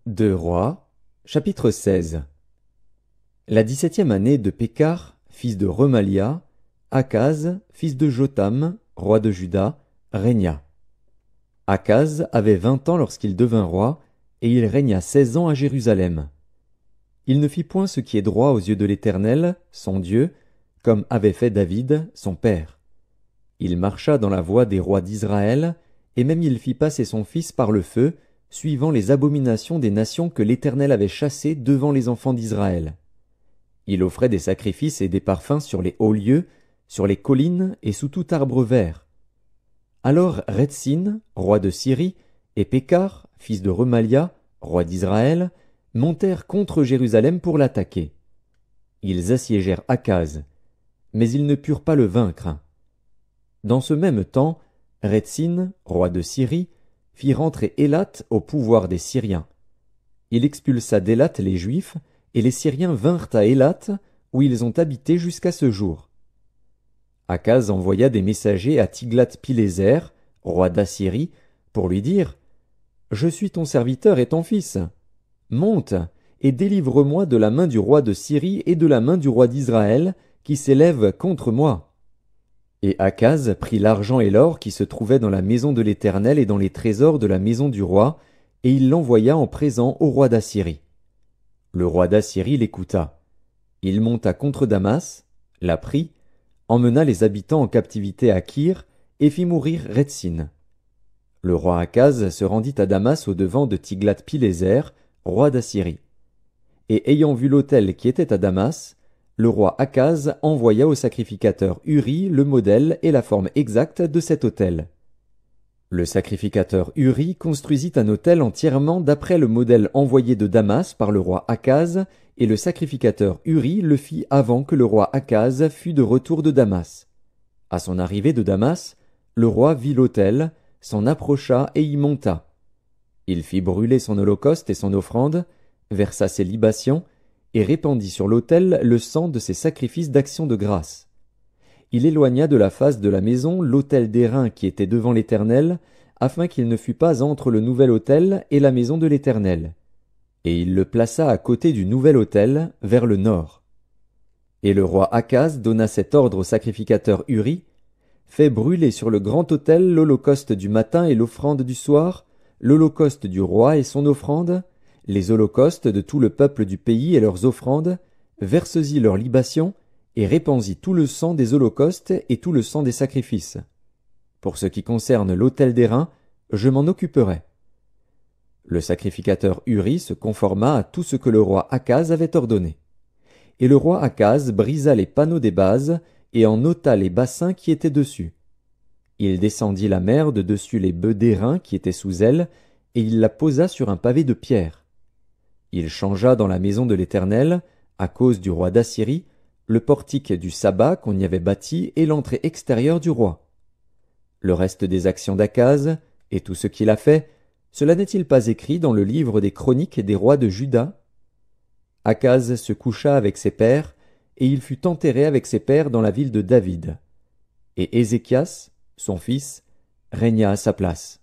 Deux Rois, chapitre 16. La 17e année de Pékar, fils de Remalia, Akaz, fils de Jotham, roi de Juda, régna. Akaz avait 20 ans lorsqu'il devint roi, et il régna 16 ans à Jérusalem. Il ne fit point ce qui est droit aux yeux de l'Éternel, son Dieu, comme avait fait David, son père. Il marcha dans la voie des rois d'Israël, et même il fit passer son fils par le feu, suivant les abominations des nations que l'Éternel avait chassées devant les enfants d'Israël. Il offrait des sacrifices et des parfums sur les hauts lieux, sur les collines et sous tout arbre vert. Alors Retsin, roi de Syrie, et Pékar, fils de Remalia, roi d'Israël, montèrent contre Jérusalem pour l'attaquer. Ils assiégèrent Akaz, mais ils ne purent pas le vaincre. Dans ce même temps, Retsin, roi de Syrie, fit rentrer Élat au pouvoir des Syriens. Il expulsa d'Élat les Juifs, et les Syriens vinrent à Élat, où ils ont habité jusqu'à ce jour. Akaz envoya des messagers à Tiglath-Pileser, roi d'Assyrie, pour lui dire « Je suis ton serviteur et ton fils. Monte, et délivre-moi de la main du roi de Syrie et de la main du roi d'Israël, qui s'élève contre moi. » Et Akaz prit l'argent et l'or qui se trouvaient dans la maison de l'Éternel et dans les trésors de la maison du roi, et il l'envoya en présent au roi d'Assyrie. Le roi d'Assyrie l'écouta. Il monta contre Damas, la prit, emmena les habitants en captivité à Kir, et fit mourir Retsin. Le roi Akaz se rendit à Damas au-devant de Tiglath-Pileser, roi d'Assyrie. Et ayant vu l'autel qui était à Damas, le roi Akaz envoya au sacrificateur Uri le modèle et la forme exacte de cet autel. Le sacrificateur Uri construisit un autel entièrement d'après le modèle envoyé de Damas par le roi Akaz, et le sacrificateur Uri le fit avant que le roi Akaz fût de retour de Damas. À son arrivée de Damas, le roi vit l'autel, s'en approcha et y monta. Il fit brûler son holocauste et son offrande, versa ses libations, et répandit sur l'autel le sang de ses sacrifices d'action de grâce. Il éloigna de la face de la maison l'autel d'airain qui était devant l'Éternel, afin qu'il ne fût pas entre le nouvel autel et la maison de l'Éternel. Et il le plaça à côté du nouvel autel, vers le nord. Et le roi Akaz donna cet ordre au sacrificateur Uri, « Fais brûler sur le grand autel l'holocauste du matin et l'offrande du soir, l'holocauste du roi et son offrande, les holocaustes de tout le peuple du pays et leurs offrandes, verse-y leurs libations, et répands-y tout le sang des holocaustes et tout le sang des sacrifices. Pour ce qui concerne l'autel d'airain, je m'en occuperai. » Le sacrificateur Uri se conforma à tout ce que le roi Akaz avait ordonné. Et le roi Akaz brisa les panneaux des bases, et en ôta les bassins qui étaient dessus. Il descendit la mer de dessus les bœufs d'airain qui étaient sous elle, et il la posa sur un pavé de pierre. Il changea dans la maison de l'Éternel, à cause du roi d'Assyrie, le portique du sabbat qu'on y avait bâti et l'entrée extérieure du roi. Le reste des actions d'Akaz, et tout ce qu'il a fait, cela n'est-il pas écrit dans le livre des chroniques des rois de Juda? Akaz se coucha avec ses pères, et il fut enterré avec ses pères dans la ville de David. Et Ézéchias, son fils, régna à sa place.